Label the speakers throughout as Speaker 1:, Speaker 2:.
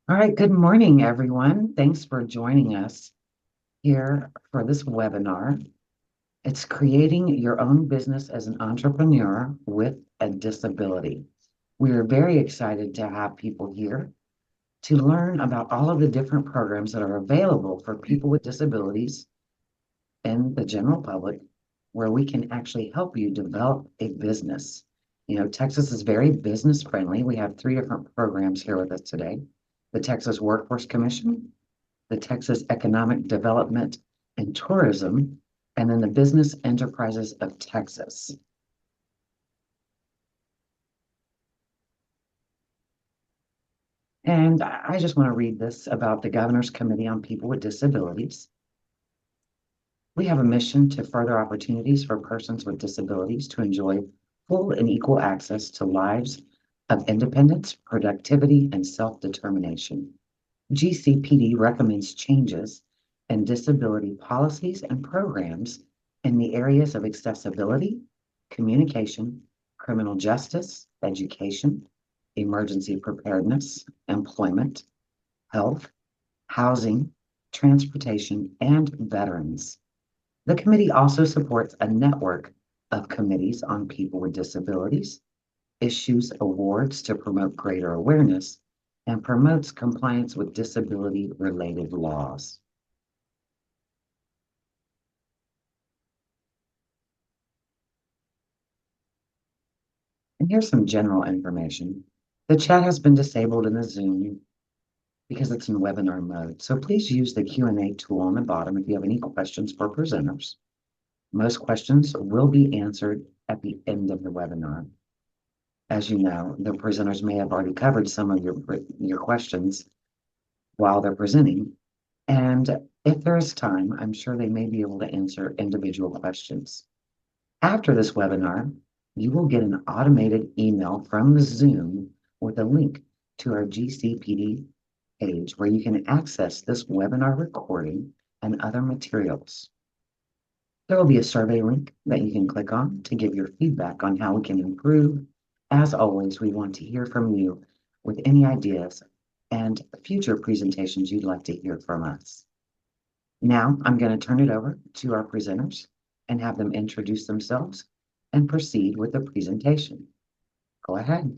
Speaker 1: All right, good morning, everyone. Thanks for joining us here for this webinar. It's creating your own business as an entrepreneur with a disability. We are very excited to have people here to learn about all of the different programs that are available for people with disabilities and the general public, where we can actually help you develop a business. You know, Texas is very business friendly. We have three different programs here with us today. The Texas Workforce Commission, the Texas Economic Development and Tourism, and then the Business Enterprises of Texas. And I just want to read this about the Governor's Committee on People with Disabilities. We have a mission to further opportunities for persons with disabilities to enjoy full and equal access to lives of independence, productivity, and self-determination. GCPD recommends changes in disability policies and programs in the areas of accessibility, communication, criminal justice, education, emergency preparedness, employment, health, housing, transportation, and veterans. The committee also supports a network of committees on people with disabilities, issues awards to promote greater awareness, and promotes compliance with disability-related laws. And here's some general information. The chat has been disabled in the Zoom because it's in webinar mode. So please use the Q&A tool on the bottom if you have any questions for presenters. Most questions will be answered at the end of the webinar. As you know, the presenters may have already covered some of your questions while they're presenting. And if there is time, I'm sure they may be able to answer individual questions. After this webinar, you will get an automated email from the Zoom with a link to our GCPD page where you can access this webinar recording and other materials. There will be a survey link that you can click on to give your feedback on how we can improve. As always, we want to hear from you with any ideas and future presentations you'd like to hear from us. Now, I'm going to turn it over to our presenters and have them introduce themselves and proceed with the presentation. Go ahead.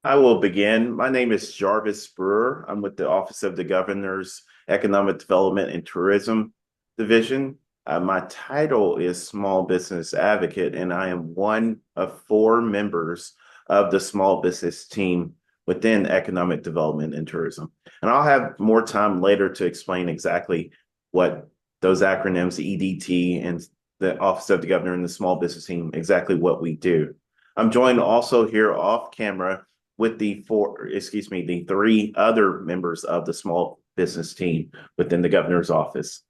Speaker 2: I will begin. My name is Jarvis Brewer. I'm with the Office of the Governor's Economic Development and Tourism Division. My title is Small Business Advocate, and I am one of four members of the small business team within Economic Development and Tourism. And I'll have more time later to explain exactly what those acronyms, EDT and the Office of the Governor and the Small Business Team, exactly what we do. I'm joined also here off camera with the three other members of the small business team within the governor's office.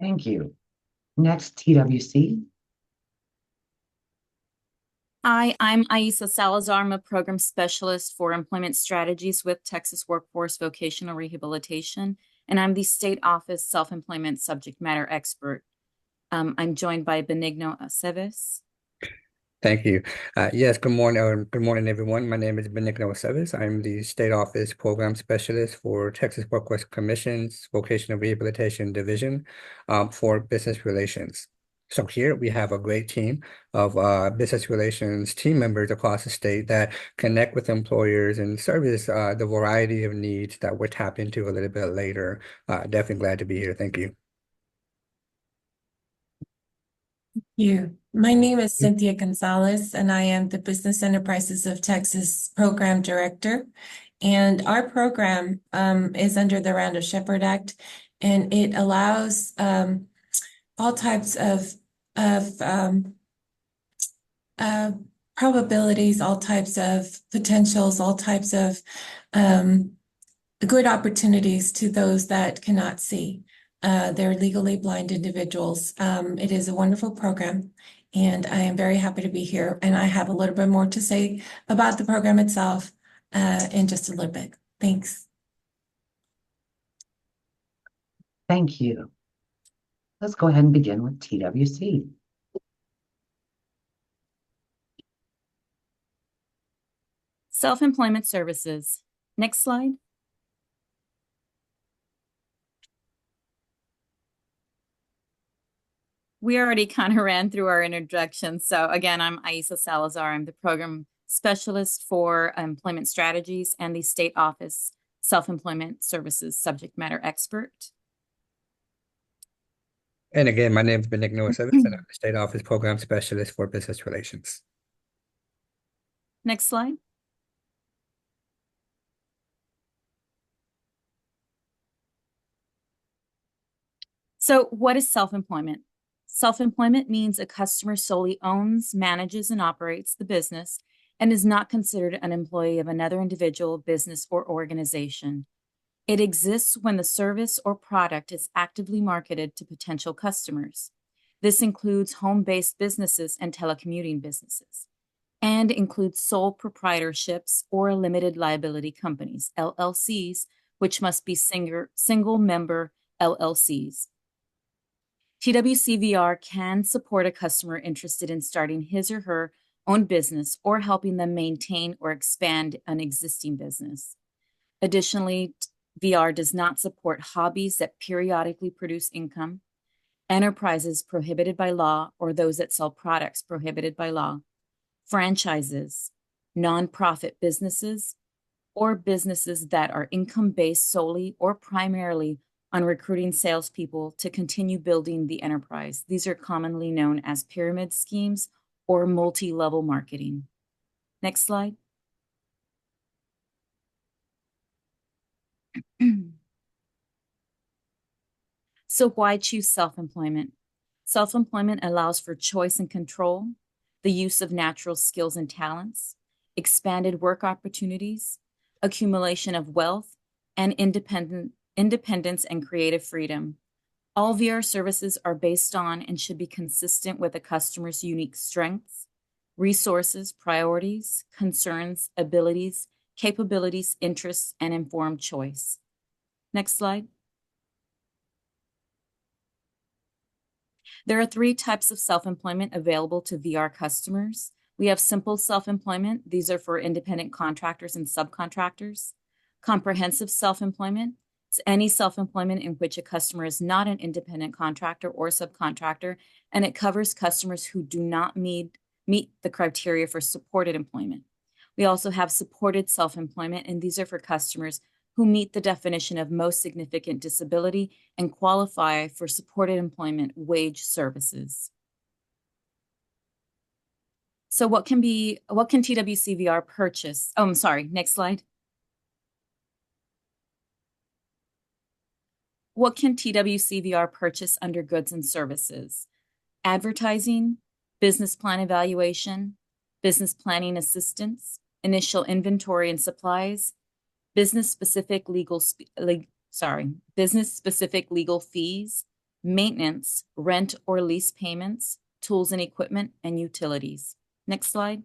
Speaker 1: Thank you. Next, TWC.
Speaker 3: Hi, I'm Aisa Salazar. I'm a program specialist for employment strategies with Texas Workforce Vocational Rehabilitation, and I'm the state office self-employment subject matter expert. I'm joined by Benigno Aceves.
Speaker 4: Thank you. Yes, good morning, everyone. My name is Benigno Aceves. I'm the State Office Program Specialist for Texas Workforce Commission's Vocational Rehabilitation Division for Business Relations. So here we have a great team of business relations team members across the state that connect with employers and service the variety of needs that we'll tap into a little bit later. Definitely glad to be here. Thank you.
Speaker 5: My name is Cynthia Gonzalez, and I am the Business Enterprises of Texas Program Director. And our program is under the Round of Shepherd Act, and it allows all types of probabilities, all types of potentials, all types of good opportunities to those that cannot see. They're legally blind individuals. It is a wonderful program, and I am very happy to be here. And I have a little bit more to say about the program itself in just a little bit. Thanks.
Speaker 1: Thank you. Let's go ahead and begin with TWC.
Speaker 3: Self-employment services. Next slide. We already kind of ran through our introduction. So again, I'm Aisa Salazar. I'm the program specialist for employment strategies and the state office self-employment services subject matter expert.
Speaker 4: And again, my name is Benigno Aceves, and I'm the State Office Program Specialist for Business Relations.
Speaker 3: Next slide. So what is self-employment? Self-employment means a customer solely owns, manages, and operates the business and is not considered an employee of another individual, business, or organization. It exists when the service or product is actively marketed to potential customers. This includes home-based businesses and telecommuting businesses, and includes sole proprietorships or limited liability companies, LLCs, which must be single-member LLCs. TWCVR can support a customer interested in starting his or her own business or helping them maintain or expand an existing business. Additionally, VR does not support hobbies that periodically produce income, enterprises prohibited by law or those that sell products prohibited by law, franchises, nonprofit businesses, or businesses that are income-based solely or primarily on recruiting salespeople to continue building the enterprise. These are commonly known as pyramid schemes or multi-level marketing. Next slide. So why choose self-employment? Self-employment allows for choice and control, the use of natural skills and talents, expanded work opportunities, accumulation of wealth, and independence and creative freedom. All VR services are based on and should be consistent with a customer's unique strengths, resources, priorities, concerns, abilities, capabilities, interests, and informed choice. Next slide. There are 3 types of self-employment available to VR customers. We have simple self-employment. These are for independent contractors and subcontractors. Comprehensive self-employment. It's any self-employment in which a customer is not an independent contractor or subcontractor, and it covers customers who do not meet the criteria for supported employment. We also have supported self-employment, and these are for customers who meet the definition of most significant disability and qualify for supported employment wage services. So what can TWCVR purchase? Oh, I'm sorry, next slide. What can TWCVR purchase under goods and services? Advertising, business plan evaluation, business planning assistance, initial inventory and supplies, business-specific legal fees, maintenance, rent or lease payments, tools and equipment, and utilities. Next slide.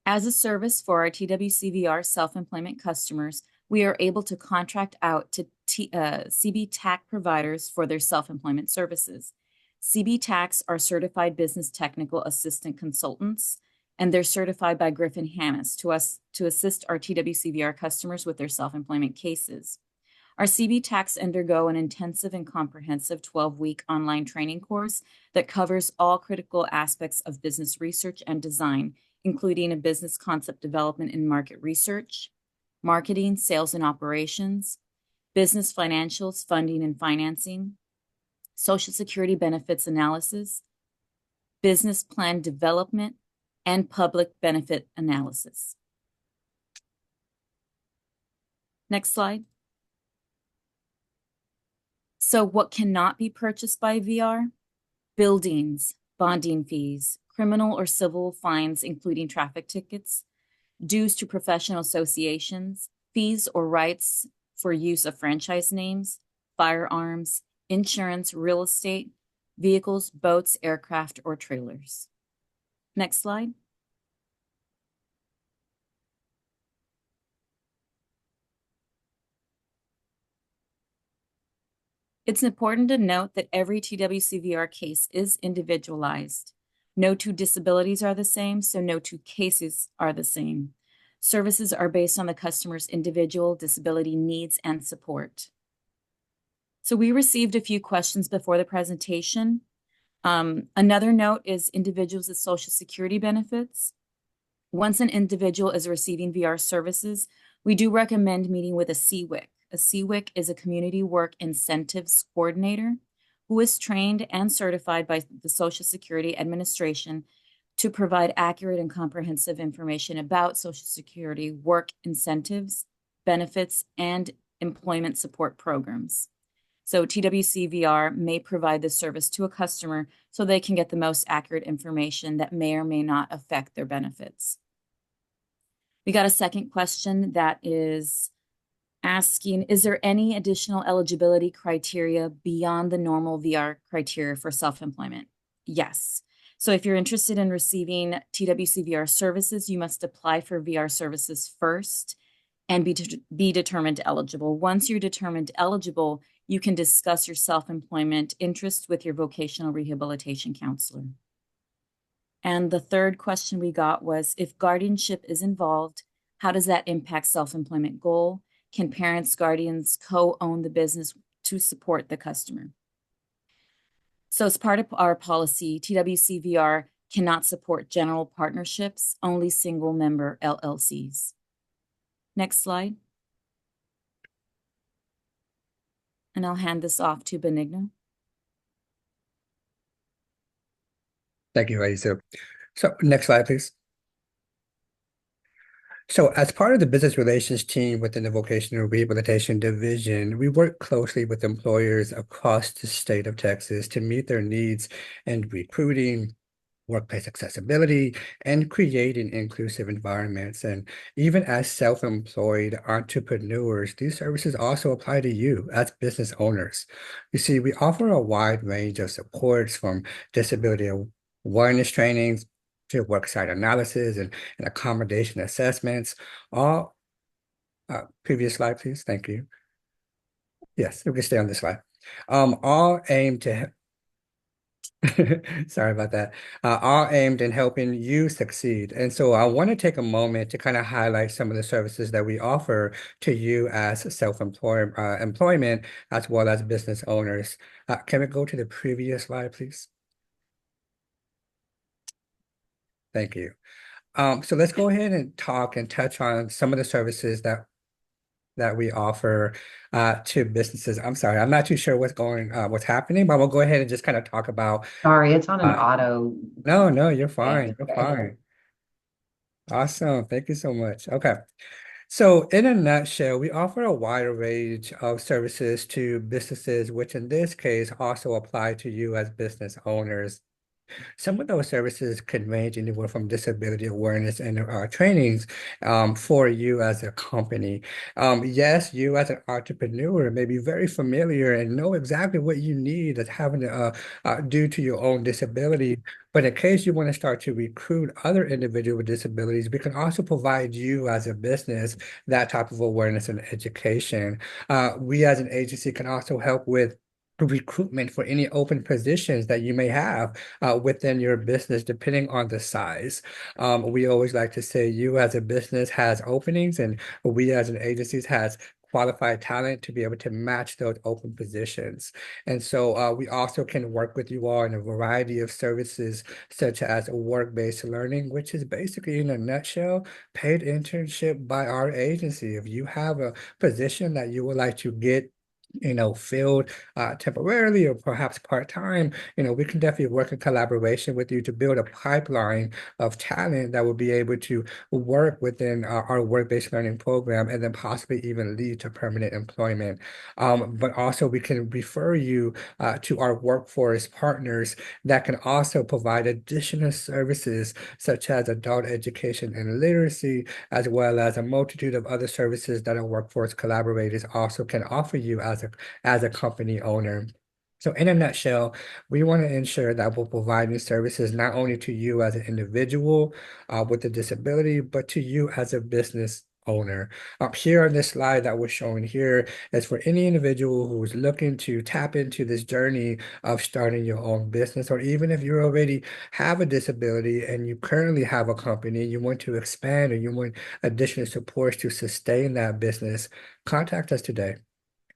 Speaker 3: As a service for our TWCVR self-employment customers, we are able to contract out to CB TAC providers for their self-employment services. CB TACs are certified business technical assistant consultants, and they're certified by Griffin Hannes to assist our TWCVR customers with their self-employment cases. Our CB TACs undergo an intensive and comprehensive 12-week online training course that covers all critical aspects of business research and design, including a business concept development and market research, marketing, sales and operations, business financials, funding and financing, Social Security benefits analysis, business plan development, and public benefit analysis. Next slide. So what cannot be purchased by VR? Buildings, bonding fees, criminal or civil fines, including traffic tickets, dues to professional associations, fees or rights for use of franchise names, firearms, insurance, real estate, vehicles, boats, aircraft, or trailers. Next slide. It's important to note that every TWCVR case is individualized. No two disabilities are the same, so no two cases are the same. Services are based on the customer's individual disability needs and support. So we received a few questions before the presentation. Another note is individuals with Social Security benefits. Once an individual is receiving VR services, we do recommend meeting with a CWIC. A CWIC is a Community Work Incentives Coordinator who is trained and certified by the Social Security Administration to provide accurate and comprehensive information about Social Security work incentives, benefits, and employment support programs. So TWCVR may provide this service to a customer so they can get the most accurate information that may or may not affect their benefits. We got a second question that is asking, is there any additional eligibility criteria beyond the normal VR criteria for self-employment? Yes. So if you're interested in receiving TWCVR services, you must apply for VR services first and be determined eligible. Once you're determined eligible, you can discuss your self-employment interest with your vocational rehabilitation counselor. And the third question we got was, if guardianship is involved, how does that impact self-employment goal? Can parents, guardians co-own the business to support the customer? So as part of our policy, TWCVR cannot support general partnerships, only single member LLCs. Next slide. And I'll hand this off to Benigno.
Speaker 4: Thank you, Raisa. So next slide, please. So as part of the business relations team within the vocational rehabilitation division, we work closely with employers across the state of Texas to meet their needs in recruiting, workplace accessibility, and creating inclusive environments. And even as self-employed entrepreneurs, these services also apply to you as business owners. You see, we offer a wide range of supports from disability awareness trainings to worksite analysis and accommodation assessments. All previous slide, please. Thank you. Yes, we can stay on this slide. All aimed to sorry about that. All aimed in helping you succeed. And so I want to take a moment to kind of highlight some of the services that we offer to you as self-employed employment as well as business owners. Can we go to the previous slide, please? Thank you. So let's go ahead and talk and touch on some of the services that we offer to businesses. I'm sorry, I'm not too sure what's happening, but we'll go ahead and just kind of talk about.
Speaker 1: Sorry, it's on an auto.
Speaker 4: No, you're fine.
Speaker 1: Yeah.
Speaker 4: You're fine. Awesome. Thank you so much. Okay. So in a nutshell, we offer a wide range of services to businesses, which in this case also apply to you as business owners. Some of those services could range anywhere from disability awareness and trainings for you as a company. Yes, you as an entrepreneur may be very familiar and know exactly what you need as having to due to your own disability. But in case you want to start to recruit other individuals with disabilities, we can also provide you as a business that type of awareness and education. We as an agency can also help with recruitment for any open positions that you may have within your business, depending on the size. We always like to say you as a business has openings and we as an agency has qualified talent to be able to match those open positions. And so we also can work with you all in a variety of services, such as work-based learning, which is basically in a nutshell, paid internship by our agency. If you have a position that you would like to get filled temporarily or perhaps part-time, we can definitely work in collaboration with you to build a pipeline of talent that will be able to work within our work-based learning program and then possibly even lead to permanent employment. But also we can refer you to our workforce partners that can also provide additional services such as adult education and literacy, as well as a multitude of other services that our workforce collaborators also can offer you as a company owner. So in a nutshell, we want to ensure that we're providing services not only to you as an individual with a disability, but to you as a business owner. Here on this slide that we're showing here is for any individual who's looking to tap into this journey of starting your own business, or even if you already have a disability and you currently have a company, you want to expand or you want additional supports to sustain that business, contact us today.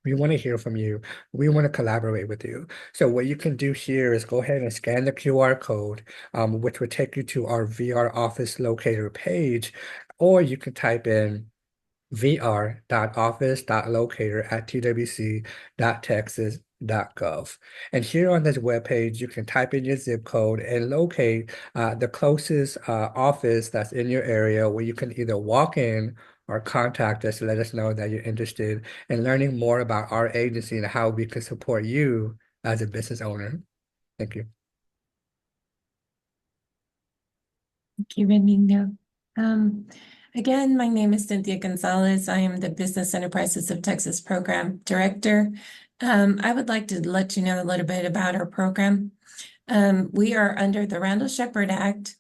Speaker 4: We want to hear from you. We want to collaborate with you. So what you can do here is go ahead and scan the QR code, which will take you to our VR office locator page, or you can type in vr.office.locator@twc.texas.gov. And here on this webpage, you can type in your zip code and locate the closest office that's in your area where you can either walk in or contact us to let us know that you're interested in learning more about our agency and how we can support you as a business owner. Thank you.
Speaker 5: Thank you, Benigno. Again, my name is Cynthia Gonzalez. I am the Business Enterprises of Texas Program Director. I would like to let you know a little bit about our program. We are under the Randall Shepard Act,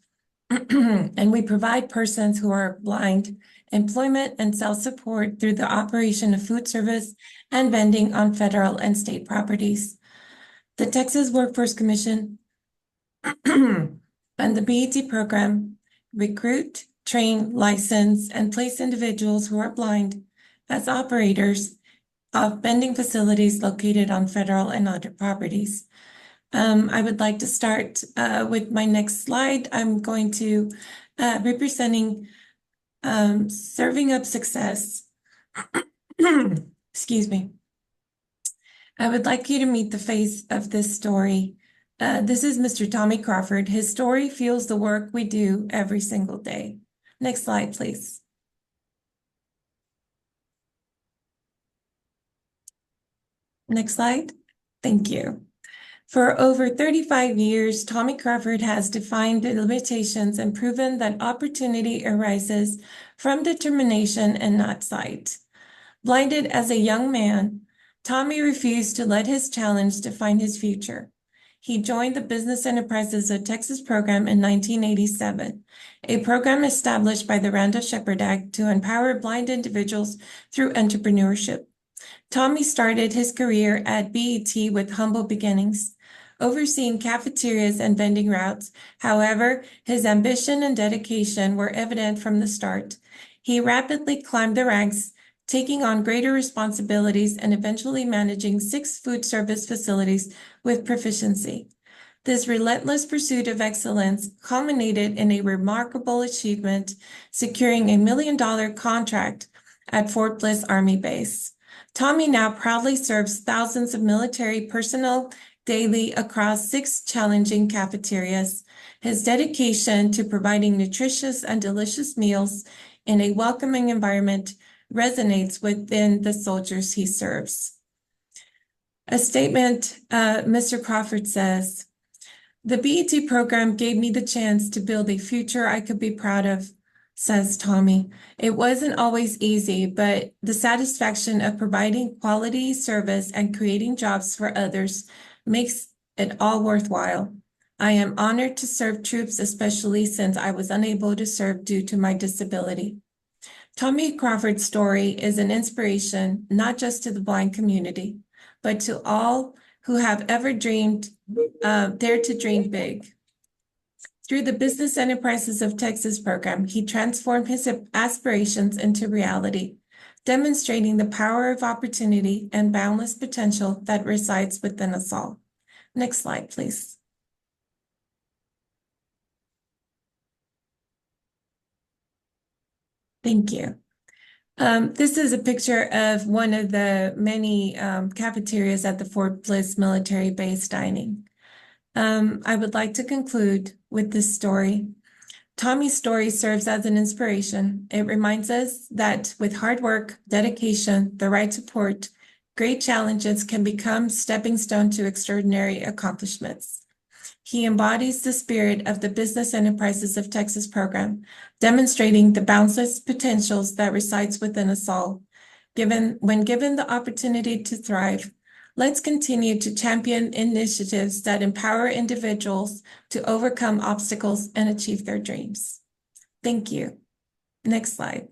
Speaker 5: and we provide persons who are blind employment and self-support through the operation of food service and vending on federal and state properties. The Texas Workforce Commission and the BET program recruit, train, license, and place individuals who are blind as operators of vending facilities located on federal and other properties. I would like to start with my next slide. I'm going to representing Serving Up Success. Excuse me. I would like you to meet the face of this story. This is Mr. Tommy Crawford. His story fuels the work we do every single day. Next slide, please. Next slide. Thank you. For over 35 years, Tommy Crawford has defined the limitations and proven that opportunity arises from determination and not sight. Blinded as a young man, Tommy refused to let his challenge define his future. He joined the Business Enterprises of Texas program in 1987, a program established by the Randall Shepard Act to empower blind individuals through entrepreneurship. Tommy started his career at BET with humble beginnings, overseeing cafeterias and vending routes. However, his ambition and dedication were evident from the start. He rapidly climbed the ranks, taking on greater responsibilities and eventually managing 6 food service facilities with proficiency. This relentless pursuit of excellence culminated in a remarkable achievement, securing a $1 million contract at Fort Bliss Army Base. Tommy now proudly serves thousands of military personnel daily across 6 challenging cafeterias. His dedication to providing nutritious and delicious meals in a welcoming environment resonates within the soldiers he serves. A statement, Mr. Crawford says, "The BET program gave me the chance to build a future I could be proud of," says Tommy. "It wasn't always easy, but the satisfaction of providing quality service and creating jobs for others makes it all worthwhile. I am honored to serve troops, especially since I was unable to serve due to my disability." Tommy Crawford's story is an inspiration, not just to the blind community, but to all who have ever dreamed, dared to dream big. Through the Business Enterprises of Texas program, he transformed his aspirations into reality, demonstrating the power of opportunity and boundless potential that resides within us all. Next slide, please. Thank you. This is a picture of one of the many cafeterias at the Fort Bliss Military Base dining. I would like to conclude with this story. Tommy's story serves as an inspiration. It reminds us that with hard work, dedication, the right support, great challenges can become stepping stone to extraordinary accomplishments. He embodies the spirit of the Business Enterprises of Texas program, demonstrating the boundless potentials that resides within us all. When given the opportunity to thrive, let's continue to champion initiatives that empower individuals to overcome obstacles and achieve their dreams. Thank you. Next slide.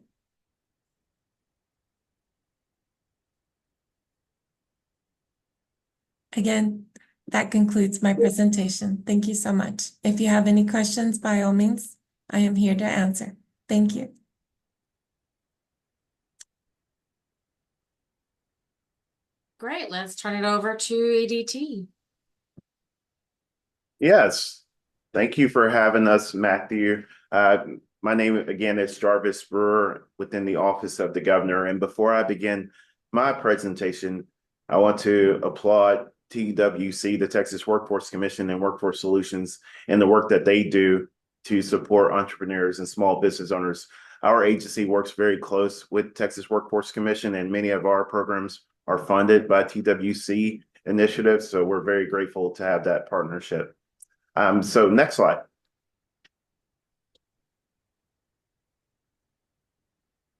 Speaker 5: Again, that concludes my presentation. Thank you so much. If you have any questions, by all means, I am here to answer. Thank you.
Speaker 6: Great, let's turn it over to EDT.
Speaker 2: Yes, thank you for having us, Matthew. My name again is Jarvis Brewer within the Office of the Governor. And before I begin my presentation, I want to applaud TWC, the Texas Workforce Commission and Workforce Solutions, and the work that they do to support entrepreneurs and small business owners. Our agency works very close with Texas Workforce Commission, and many of our programs are funded by TWC initiatives. So we're very grateful to have that partnership. So next slide.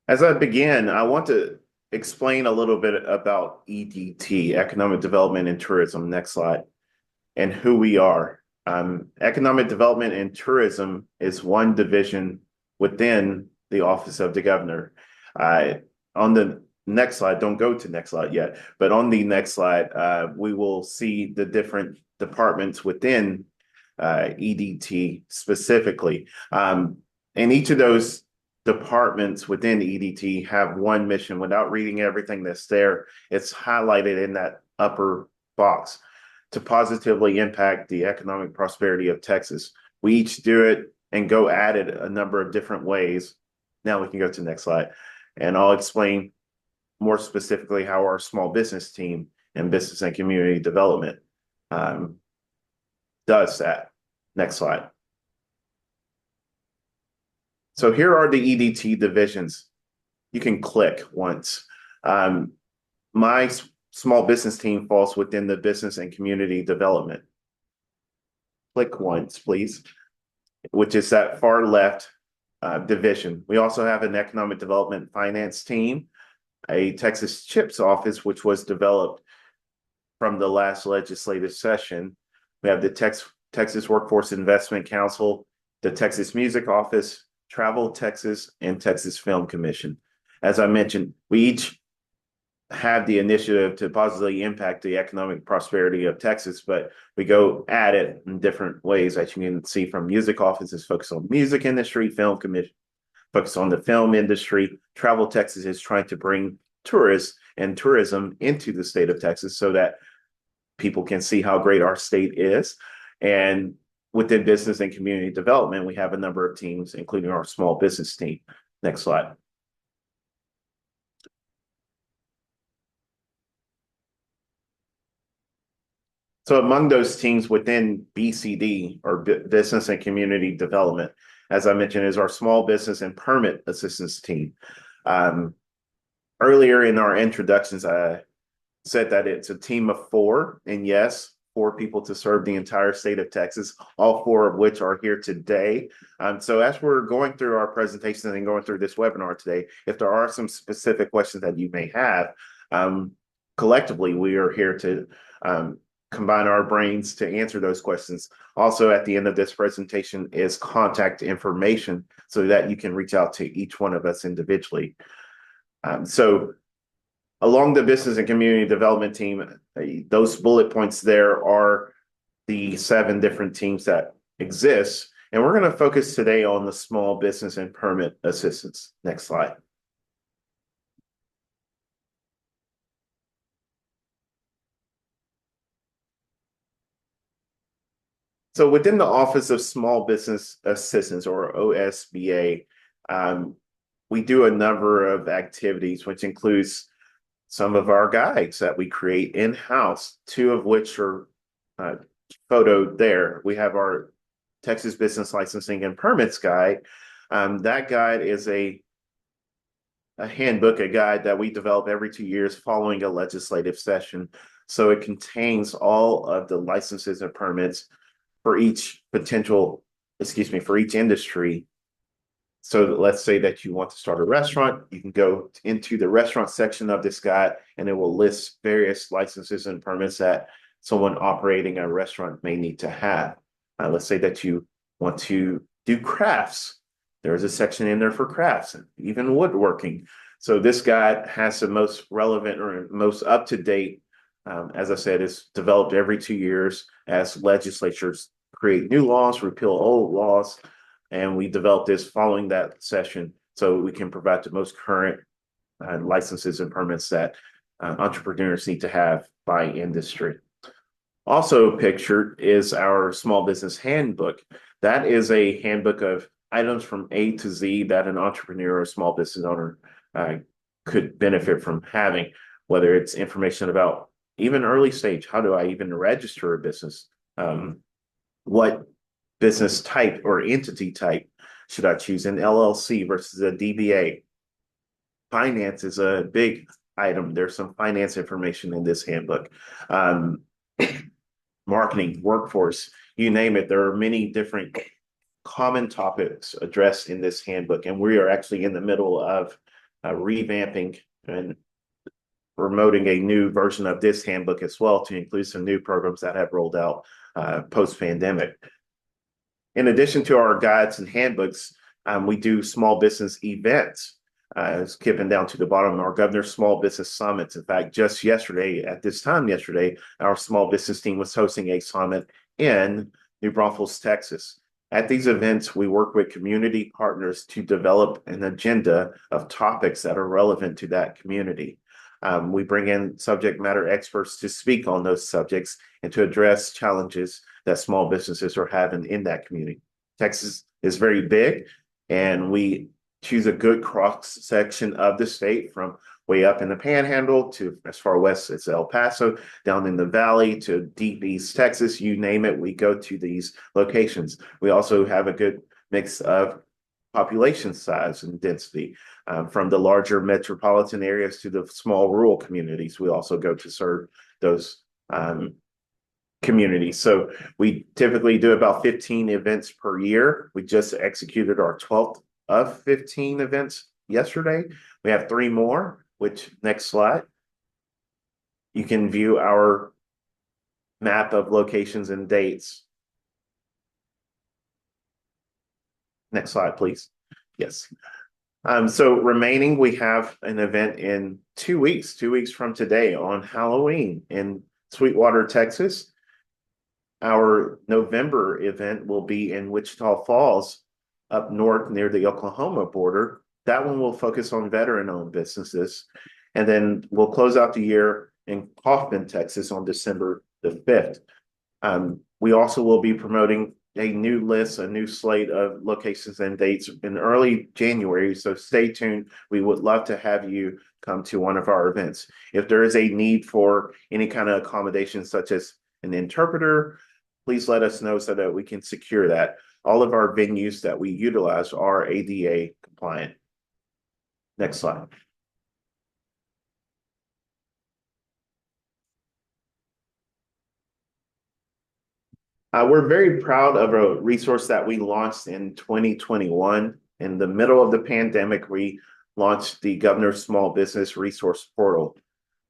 Speaker 2: As I begin, I want to explain a little bit about EDT, Economic Development and Tourism. Next slide. And who we are. Economic Development and Tourism is one division within the Office of the Governor. On the next slide, don't go to next slide yet, but on the next slide, we will see the different departments within EDT specifically. And each of those departments within EDT have one mission. Without reading everything that's there, it's highlighted in that upper box: to positively impact the economic prosperity of Texas. We each do it and go at it a number of different ways. Now we can go to the next slide, and I'll explain more specifically how our small business team and business and community development does that. Next slide. So here are the EDT divisions. You can click once. My small business team falls within the business and community development. Click once, please, which is that far left division. We also have an economic development finance team, a Texas CHIPS office, which was developed from the last legislative session. We have the Texas Workforce Investment Council, the Texas Music Office, Travel Texas, and Texas Film Commission. As I mentioned, we each have the initiative to positively impact the economic prosperity of Texas, but we go at it in different ways. As you can see, from music offices focus on music industry, film commission focus on the film industry. Travel Texas is trying to bring tourists and tourism into the state of Texas so that people can see how great our state is. And within business and community development, we have a number of teams, including our small business team. Next slide. So among those teams within BCD, or Business and Community Development, as I mentioned, is our Small Business and Permit Assistance team. Earlier in our introductions, I said that it's a team of 4, and yes, 4 people to serve the entire state of Texas, all 4 of which are here today. So as we're going through our presentation and going through this webinar today, if there are some specific questions that you may have, collectively, we are here to combine our brains to answer those questions. Also, at the end of this presentation is contact information so that you can reach out to each one of us individually. So along the business and community development team, those bullet points there are the 7 different teams that exist. And we're going to focus today on the small business and permit assistance. Next slide. So within the Office of Small Business Assistance, or OSBA, we do a number of activities, which includes some of our guides that we create in-house, 2 of which are photoed there. We have our Texas Business Licensing and Permits Guide. That guide is a handbook, a guide that we develop every 2 years following a legislative session. So it contains all of the licenses and permits for each for each industry. So let's say that you want to start a restaurant, you can go into the restaurant section of this guide, and it will list various licenses and permits that someone operating a restaurant may need to have. Let's say that you want to do crafts. There's a section in there for crafts, and even woodworking. So this guide has the most relevant or most up-to-date As I said, it's developed every 2 years as legislatures create new laws, repeal old laws, and we developed this following that session so we can provide the most current licenses and permits that entrepreneurs need to have by industry. Also pictured is our small business handbook. That is a handbook of items from A to Z that an entrepreneur or small business owner could benefit from having, whether it's information about even early stage, how do I even register a business? What business type or entity type should I choose, an LLC versus a DBA? Finance is a big item. There's some finance information in this handbook. Marketing, workforce, you name it. There are many different common topics addressed in this handbook, and we are actually in the middle of revamping and promoting a new version of this handbook as well to include some new programs that have rolled out post-pandemic. In addition to our guides and handbooks, we do small business events. Skipping down to the bottom, our governor's small business summits. In fact, just yesterday, at this time yesterday, our small business team was hosting a summit in New Braunfels, Texas. At these events, we work with community partners to develop an agenda of topics that are relevant to that community. We bring in subject matter experts to speak on those subjects and to address challenges that small businesses are having in that community. Texas is very big, and we choose a good cross section of the state, from way up in the Panhandle to as far west as El Paso, down in the valley to deep East Texas, you name it, we go to these locations. We also have a good mix of population size and density, from the larger metropolitan areas to the small rural communities. We also go to serve those communities. So we typically do about 15 events per year. We just executed our 12th of 15 events yesterday. We have 3 more, which next slide. You can view our map of locations and dates. Next slide, please. Yes. So remaining, we have an event in 2 weeks, 2 weeks from today on Halloween in Sweetwater, Texas. Our November event will be in Wichita Falls, up north near the Oklahoma border. That one will focus on veteran-owned businesses. And then we'll close out the year in Kaufman, Texas on December the 5th. We also will be promoting a new list, a new slate of locations and dates in early January. So stay tuned. We would love to have you come to one of our events. If there is a need for any kind of accommodation, such as an interpreter, please let us know so that we can secure that. All of our venues that we utilize are ADA compliant. Next slide. We're very proud of a resource that we launched in 2021. In the middle of the pandemic, we launched the Governor's Small Business Resource Portal.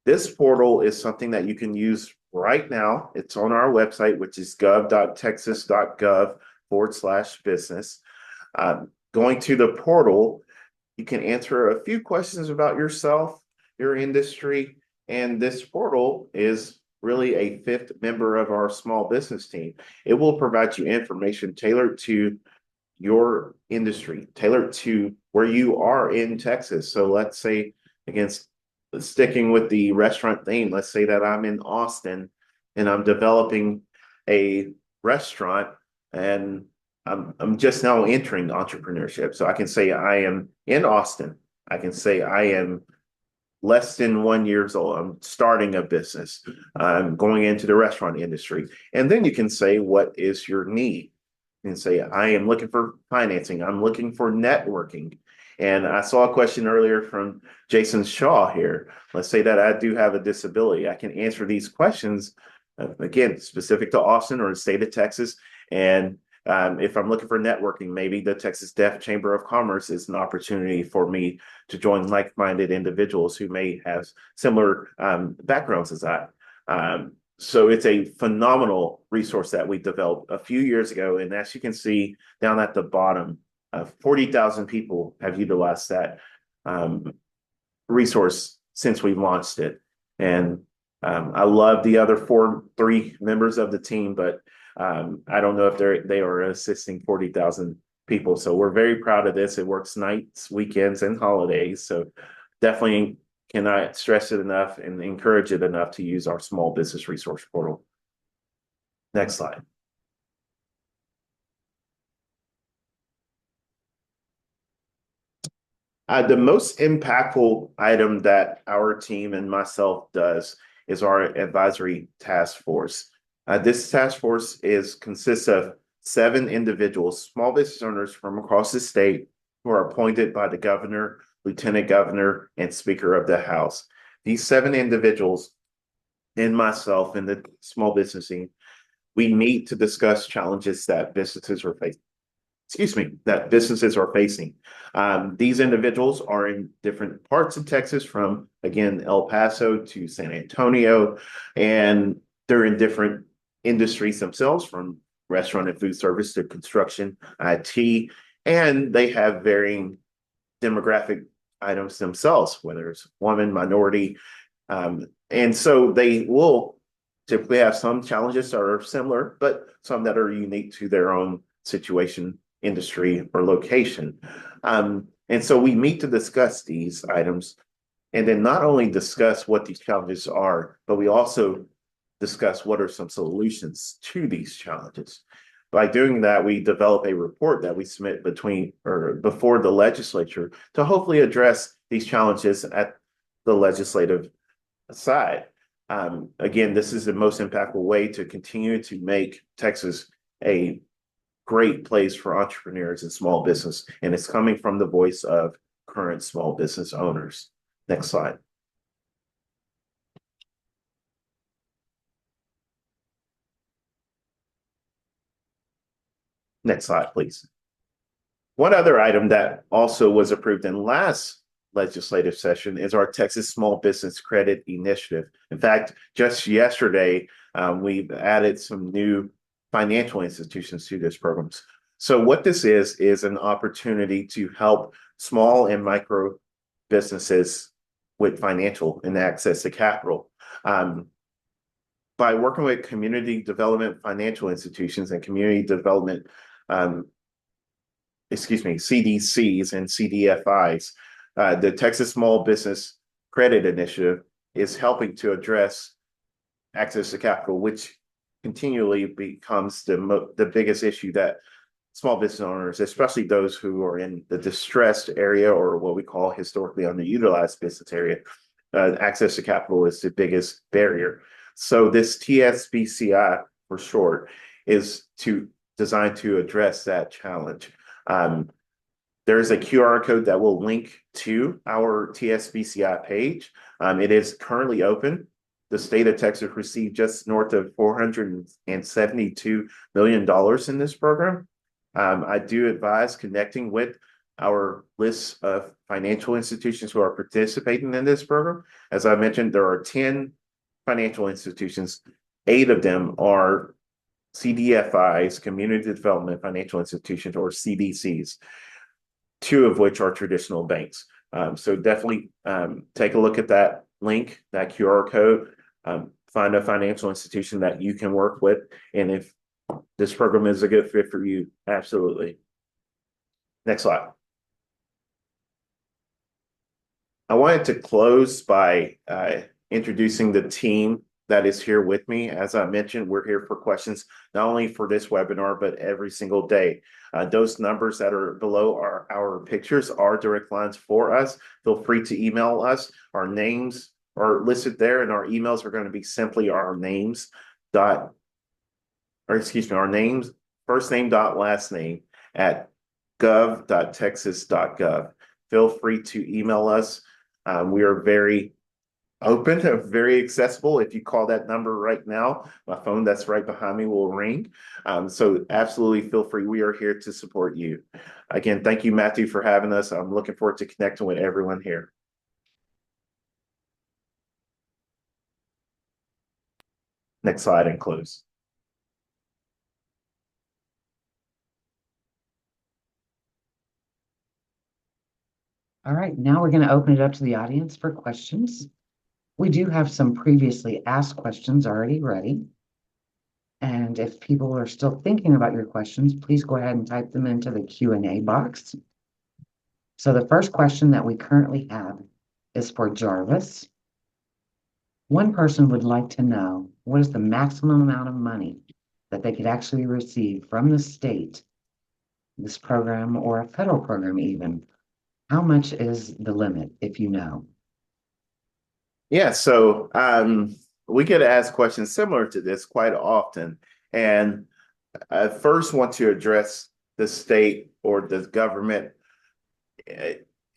Speaker 2: This portal is something that you can use right now. It's on our website, which is gov.texas.gov/business. Going to the portal, you can answer a few questions about yourself, your industry, and this portal is really a 5th member of our small business team. It will provide you information tailored to your industry, tailored to where you are in Texas. So let's say, again, sticking with the restaurant theme, let's say that I'm in Austin and I'm developing a restaurant, and I'm just now entering entrepreneurship. So I can say I am in Austin. I can say I am less than 1 year old. I'm starting a business. I'm going into the restaurant industry. And then you can say, what is your need? And say, I am looking for financing. I'm looking for networking. And I saw a question earlier from Jason Shaw here. Let's say that I do have a disability. I can answer these questions, again, specific to Austin or the state of Texas. And if I'm looking for networking, maybe the Texas Deaf Chamber of Commerce is an opportunity for me to join like-minded individuals who may have similar backgrounds as I. So it's a phenomenal resource that we developed a few years ago. And as you can see down at the bottom, 40,000 people have utilized that resource since we launched it. And I love the other three members of the team, but I don't know if they are assisting 40,000 people. So we're very proud of this. It works nights, weekends, and holidays. So definitely cannot stress it enough and encourage it enough to use our small business resource portal. Next slide. The most impactful item that our team and myself does is our advisory task force. This task force consists of 7 individuals, small business owners from across the state, who are appointed by the governor, lieutenant governor, and speaker of the House. These 7 individuals and myself and the small business team, we meet to discuss challenges that businesses are facing. That businesses are facing. These individuals are in different parts of Texas, from again El Paso to San Antonio, and they're in different industries themselves, from restaurant and food service to construction, IT, and they have varying demographic items themselves, whether it's woman, minority, and so they will typically have some challenges that are similar, but some that are unique to their own situation, industry, or location. And so we meet to discuss these items, and then not only discuss what these challenges are, but we also discuss what are some solutions to these challenges. By doing that, we develop a report that we submit before the legislature to hopefully address these challenges at the legislative side. Again, this is the most impactful way to continue to make Texas a great place for entrepreneurs and small business, and it's coming from the voice of current small business owners. Next slide. Next slide, please. One other item that also was approved in last legislative session is our Texas Small Business Credit Initiative. In fact, just yesterday, we've added some new financial institutions to this program. So what this is an opportunity to help small and micro businesses with financial and access to capital. By working with community development financial institutions and community development CDCs and CDFIs, the Texas Small Business Credit Initiative is helping to address access to capital, which continually becomes the biggest issue that small business owners, especially those who are in the distressed area or what we call historically underutilized business area, access to capital is the biggest barrier. So this TSBCI, for short, is designed to address that challenge. There is a QR code that will link to our TSBCI page. It is currently open. The state of Texas received just north of $472 million in this program. I do advise connecting with our list of financial institutions who are participating in this program. As I mentioned, there are 10 financial institutions. 8 of them are CDFIs, Community Development Financial Institutions, or CDCs, 2 of which are traditional banks. So definitely take a look at that link, that QR code, find a financial institution that you can work with. And if this program is a good fit for you, absolutely. Next slide. I wanted to close by introducing the team that is here with me. As I mentioned, we're here for questions, not only for this webinar, but every single day. Those numbers that are below our pictures are direct lines for us. Feel free to email us. Our names are listed there, and our emails are going to be simply our names, first name dot last name at gov.texas.gov. Feel free to email us. We are very open, very accessible. If you call that number right now, my phone that's right behind me will ring. So absolutely feel free. We are here to support you. Again, thank you, Matthew, for having us. I'm looking forward to connecting with everyone here. Next slide and close.
Speaker 1: All right, now we're going to open it up to the audience for questions. We do have some previously asked questions already ready. And if people are still thinking about your questions, please go ahead and type them into the Q&A box. So the first question that we currently have is for Jarvis. One person would like to know what is the maximum amount of money that they could actually receive from the state, this program, or a federal program even. How much is the limit, if you know?
Speaker 2: Yeah, so we get asked questions similar to this quite often. And I first want to address the state or the government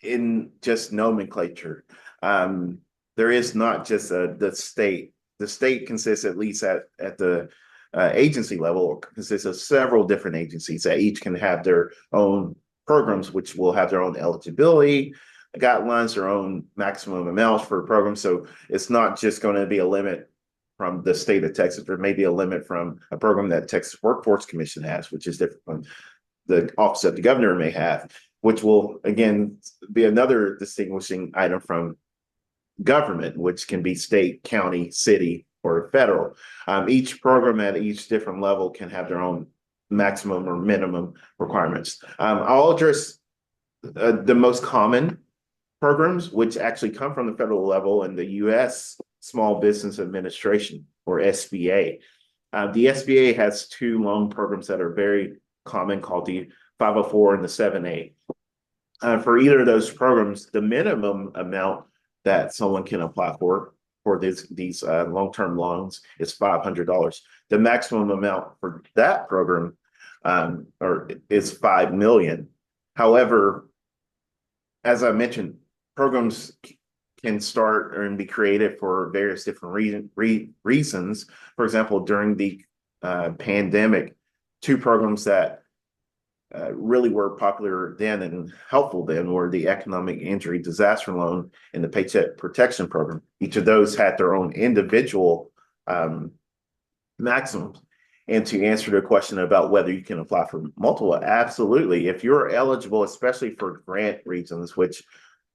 Speaker 2: in just nomenclature. There is not just the state. The state consists, at least at the agency level, consists of several different agencies that each can have their own programs, which will have their own eligibility guidelines, their own maximum amounts for programs. So it's not just going to be a limit from the state of Texas. There may be a limit from a program that Texas Workforce Commission has, which is different from the office of the governor may have, which will again be another distinguishing item from government, which can be state, county, city, or federal. Each program at each different level can have their own maximum or minimum requirements. I'll address the most common programs, which actually come from the federal level and the U.S. Small Business Administration, or SBA. The SBA has two loan programs that are very common called the 504 and the 7A. For either of those programs, the minimum amount that someone can apply for these long-term loans is $500. The maximum amount for that program is $5 million. However, as I mentioned, programs can start and be created for various different reasons. For example, during the pandemic, two programs that really were popular then and helpful then were the Economic Injury Disaster Loan and the Paycheck Protection Program. Each of those had their own individual maximums. And to answer the question about whether you can apply for multiple, absolutely. If you're eligible, especially for grant reasons, which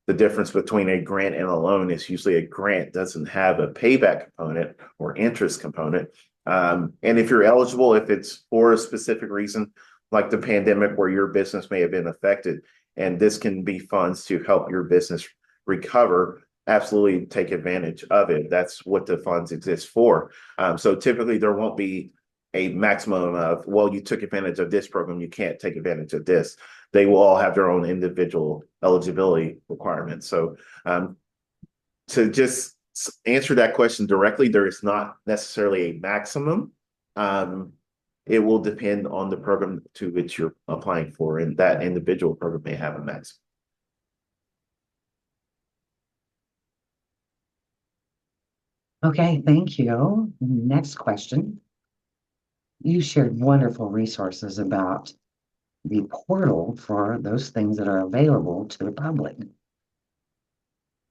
Speaker 2: the difference between a grant and a loan is usually a grant doesn't have a payback component or interest component. And if you're eligible, if it's for a specific reason, like the pandemic where your business may have been affected, and this can be funds to help your business recover, absolutely take advantage of it. That's what the funds exist for. So typically there won't be a maximum of, well, you took advantage of this program, you can't take advantage of this. They will all have their own individual eligibility requirements. So to just answer that question directly, there is not necessarily a maximum. It will depend on the program to which you're applying for, and that individual program may have a maximum.
Speaker 1: Okay, thank you. Next question. You shared wonderful resources about the portal for those things that are available to the public.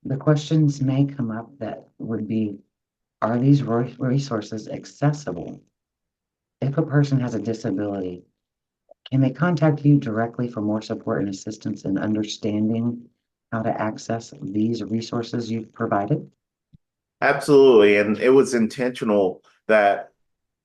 Speaker 1: The questions may come up that would be, are these resources accessible? If a person has a disability, can they contact you directly for more support and assistance in understanding how to access these resources you've provided?
Speaker 2: Absolutely. And it was intentional that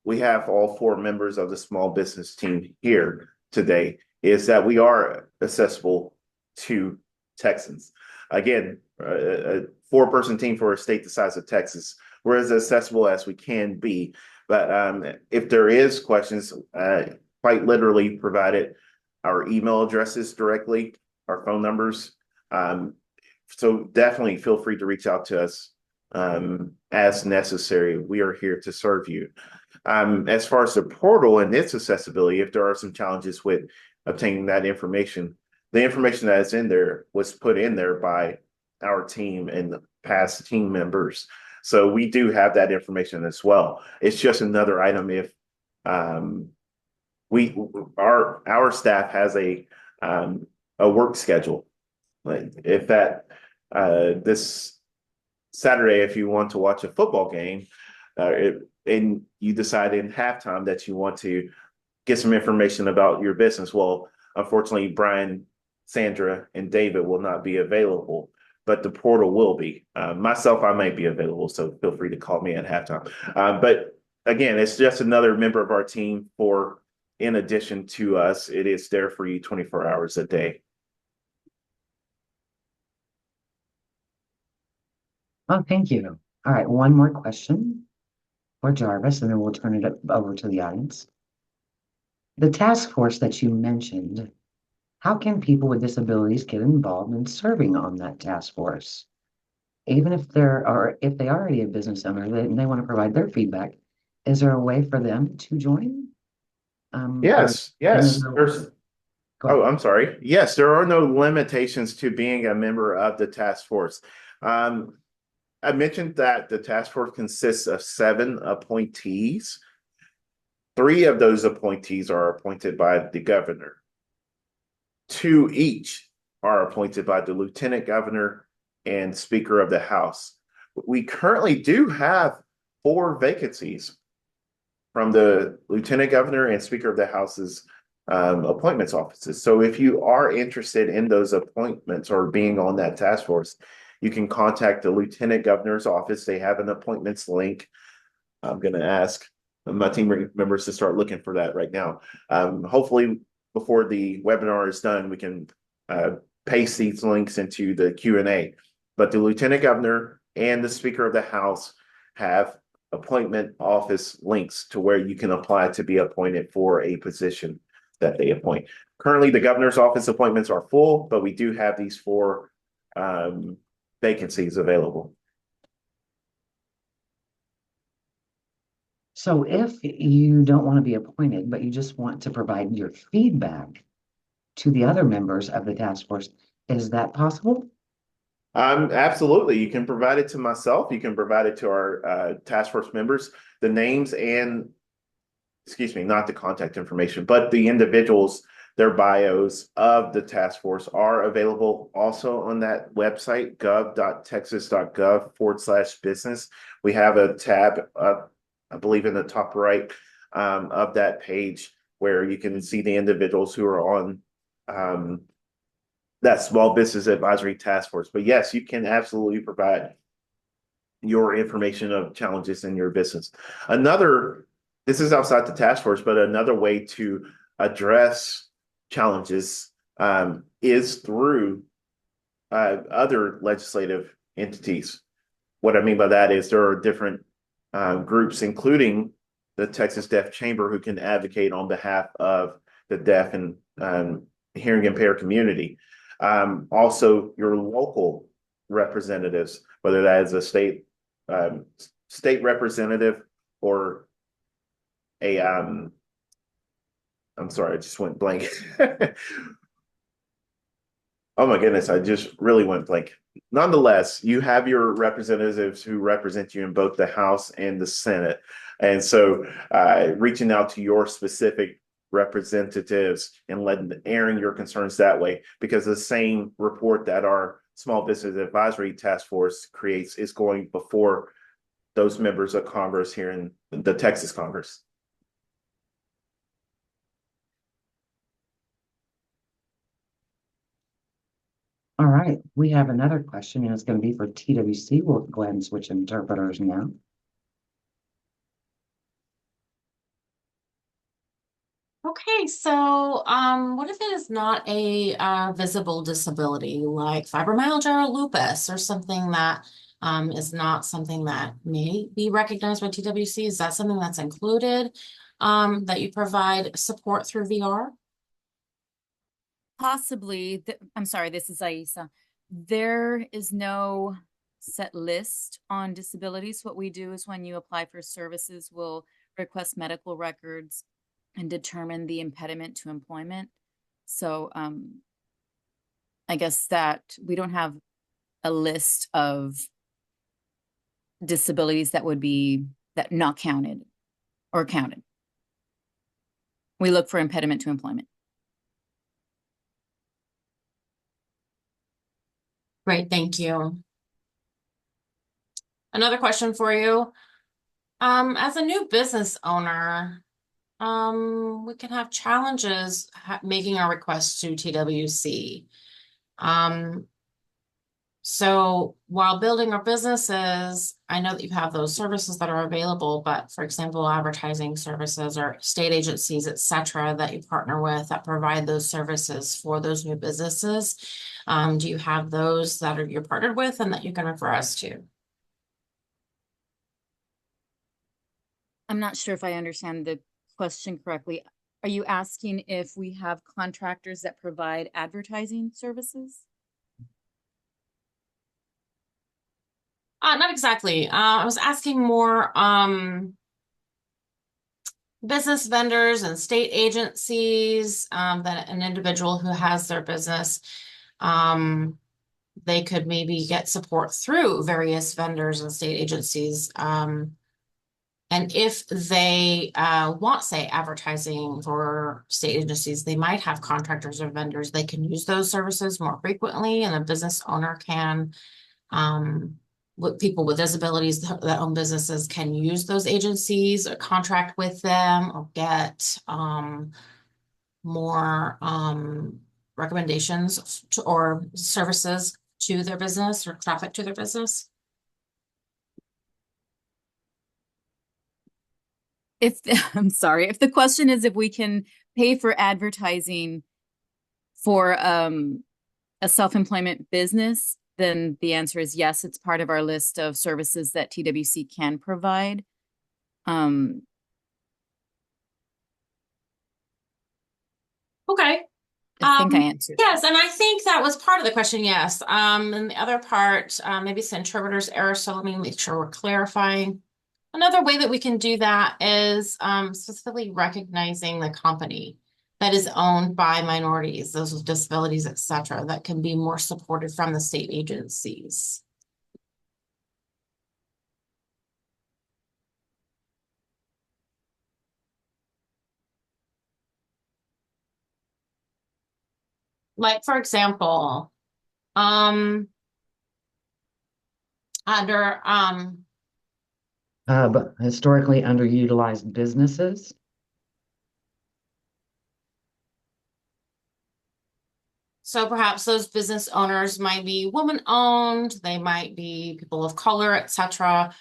Speaker 2: we have all four members of the small business team here today, is that we are accessible to Texans. Again, a four-person team for a state the size of Texas, we're as accessible as we can be. But if there is questions, quite literally provided our email addresses directly, our phone numbers. So definitely feel free to reach out to us as necessary. We are here to serve you. As far as the portal and its accessibility, if there are some challenges with obtaining that information, the information that is in there was put in there by our team and the past team members. So we do have that information as well. It's just another item if our staff has a work schedule. Like if that this Saturday, if you want to watch a football game, and you decide in halftime that you want to get some information about your business, well, unfortunately, Brian, Sandra, and David will not be available. but the portal will be. Myself, I might be available, so feel free to call me at halftime. But again, it's just another member of our team for, in addition to us, it is there for you 24 hours a day.
Speaker 1: Oh, thank you. All right, one more question for Jarvis, and then we'll turn it over to the audience. The task force that you mentioned, how can people with disabilities get involved in serving on that task force? Even if if they are already a business owner and they want to provide their feedback, is there a way for them to join? Or
Speaker 2: Yes, yes. There's,
Speaker 1: go
Speaker 2: oh,
Speaker 1: ahead.
Speaker 2: I'm sorry. Yes, there are no limitations to being a member of the task force. I mentioned that the task force consists of 7 appointees. 3 of those appointees are appointed by the governor. 2 each are appointed by the lieutenant governor and speaker of the house. We currently do have 4 vacancies from the lieutenant governor and speaker of the house's appointments offices. So if you are interested in those appointments or being on that task force, you can contact the lieutenant governor's office. They have an appointments link. I'm going to ask my team members to start looking for that right now. Hopefully before the webinar is done, we can paste these links into the Q&A. But the lieutenant governor and the speaker of the house have appointment office links to where you can apply to be appointed for a position that they appoint. Currently, the governor's office appointments are full, but we do have these 4 vacancies available.
Speaker 1: So if you don't want to be appointed, but you just want to provide your feedback to the other members of the task force, is that possible?
Speaker 2: Absolutely. You can provide it to myself. You can provide it to our task force members. The names and, excuse me, not the contact information, but the individuals, their bios of the task force are available also on that website, gov.texas.gov/business. We have a tab up, I believe, in the top right of that page where you can see the individuals who are on that small business advisory task force. But yes, you can absolutely provide your information of challenges in your business. This is outside the task force, but another way to address challenges is through other legislative entities. What I mean by that is there are different groups, including the Texas Deaf Chamber, who can advocate on behalf of the deaf and hearing impaired community. Also, your local representatives, whether that is a state representative or a I'm sorry, I just went blank. Oh my goodness, I just really went blank. Nonetheless, you have your representatives who represent you in both the House and the Senate. And so reaching out to your specific representatives and airing your concerns that way, because the same report that our Small Business Advisory Task Force creates is going before those members of Congress here in the Texas Congress.
Speaker 1: All right, we have another question, and it's going to be for TWC. We'll go ahead and switch interpreters now.
Speaker 6: Okay, so what if it is not a visible disability like fibromyalgia or lupus or something that is not something that may be recognized by TWC? Is that something that's included that you provide support through VR?
Speaker 3: Possibly, I'm sorry, this is Aisa. There is no set list on disabilities. What we do is when you apply for services, we'll request medical records and determine the impediment to employment. So I guess that we don't have a list of disabilities that would be not counted or counted. We look for impediment to employment.
Speaker 6: Great, thank you. Another question for you. As a new business owner, we can have challenges making our requests to TWC. So while building our businesses, I know that you have those services that are available, but for example, advertising services or state agencies, et cetera, that you partner with that provide those services for those new businesses. Do you have those that you're partnered with and that you can refer us to?
Speaker 3: I'm not sure if I understand the question correctly. Are you asking if we have contractors that provide advertising services?
Speaker 6: Not exactly. I was asking more business vendors and state agencies that an individual who has their business they could maybe get support through various vendors and state agencies. And if they want, say, advertising for state agencies, they might have contractors or vendors. They can use those services more frequently, and a business owner can, with people with disabilities that own businesses can use those agencies or contract with them or get more recommendations or services to their business or traffic to their business.
Speaker 3: If I'm sorry, if the question is if we can pay for advertising for a self-employment business, then the answer is yes, it's part of our list of services that TWC can provide.
Speaker 6: Okay.
Speaker 3: I think I answered.
Speaker 6: Yes, and I think that was part of the question, yes. And the other part, maybe it's interpreter's error, so let me make sure we're clarifying. Another way that we can do that is specifically recognizing the company that is owned by minorities, those with disabilities, et cetera, that can be more supported from the state agencies. Like, for example, under
Speaker 1: But historically underutilized businesses.
Speaker 6: so perhaps those business owners might be woman-owned, they might be people of color, et cetera.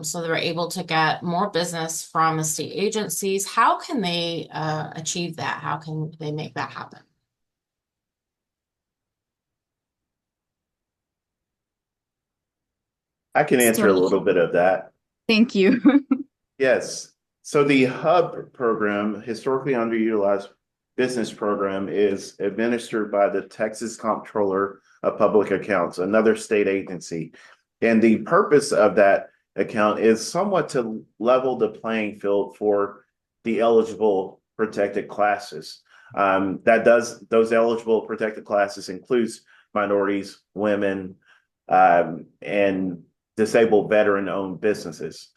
Speaker 6: So they're able to get more business from the state agencies. How can they achieve that? How can they make that happen?
Speaker 2: I can answer a
Speaker 3: So,
Speaker 2: little bit of that.
Speaker 3: thank you.
Speaker 2: Yes. So the HUB program, historically underutilized business program, is administered by the Texas Comptroller of Public Accounts, another state agency. And the purpose of that account is somewhat to level the playing field for the eligible protected classes. Those eligible protected classes includes minorities, women, and disabled veteran-owned businesses.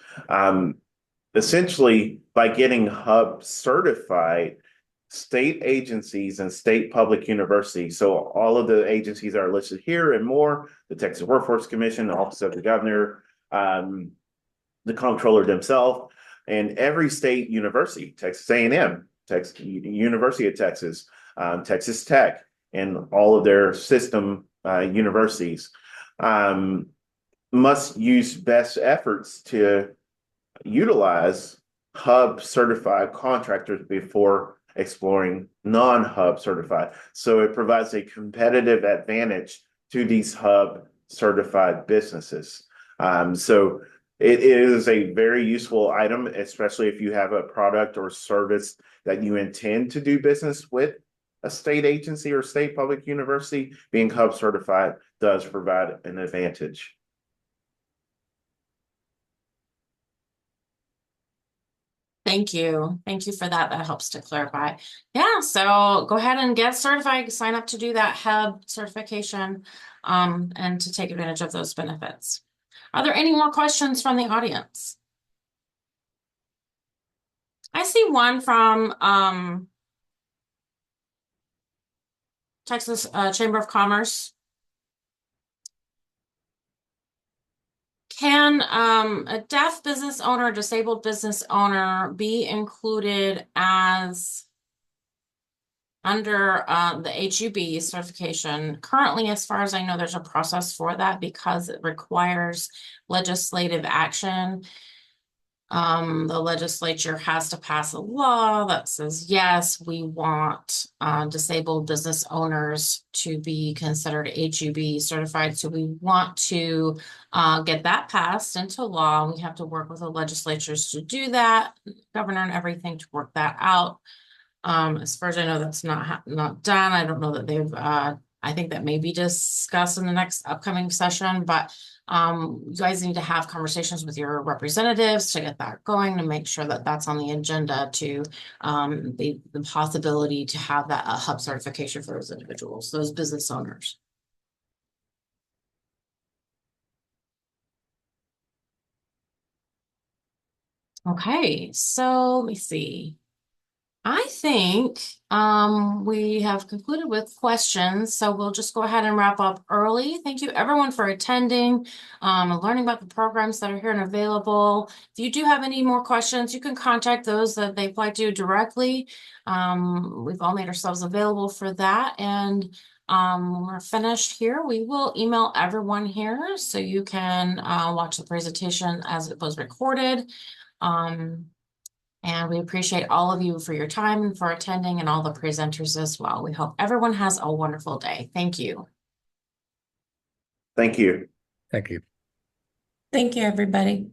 Speaker 2: Essentially, by getting HUB certified, state agencies and state public universities, so all of the agencies that are listed here and more, the Texas Workforce Commission, the Office of the Governor, the Comptroller themselves, and every state university, Texas A&M, Texas University of Texas, Texas Tech, and all of their system universities must use best efforts to utilize HUB certified contractors before exploring non-HUB certified. So it provides a competitive advantage to these HUB certified businesses. So it is a very useful item, especially if you have a product or service that you intend to do business with a state agency or state public university. Being HUB certified does provide an advantage.
Speaker 6: Thank you. Thank you for that. That helps to clarify. Yeah, so go ahead and get certified, sign up to do that HUB certification, and to take advantage of those benefits. Are there any more questions from the audience? I see one from Texas Chamber of Commerce. Can a deaf business owner, a disabled business owner be included as under the HUB certification, currently, as far as I know, there's a process for that because it requires legislative action. The legislature has to pass a law that says, yes, we want disabled business owners to be considered HUB certified. So we want to get that passed into law. We have to work with the legislatures to do that, governor and everything to work that out. As far as I know, that's not done. I don't know that they've, I think that may be discussed in the next upcoming session, but you guys need to have conversations with your representatives to get that going, to make sure that that's on the agenda to the possibility to have that hub certification for those individuals, those business owners. Okay, so let me see. I think we have concluded with questions, so we'll just go ahead and wrap up early. Thank you everyone for attending and learning about the programs that are here and available. If you do have any more questions, you can contact those that they apply to directly. We've all made ourselves available for that. And when we're finished here, we will email everyone here so you can watch the presentation as it was recorded. And we appreciate all of you for your time and for attending, and all the presenters as well. We hope everyone has a wonderful day. Thank you.
Speaker 2: Thank you.
Speaker 4: Thank you.
Speaker 5: Thank you, everybody.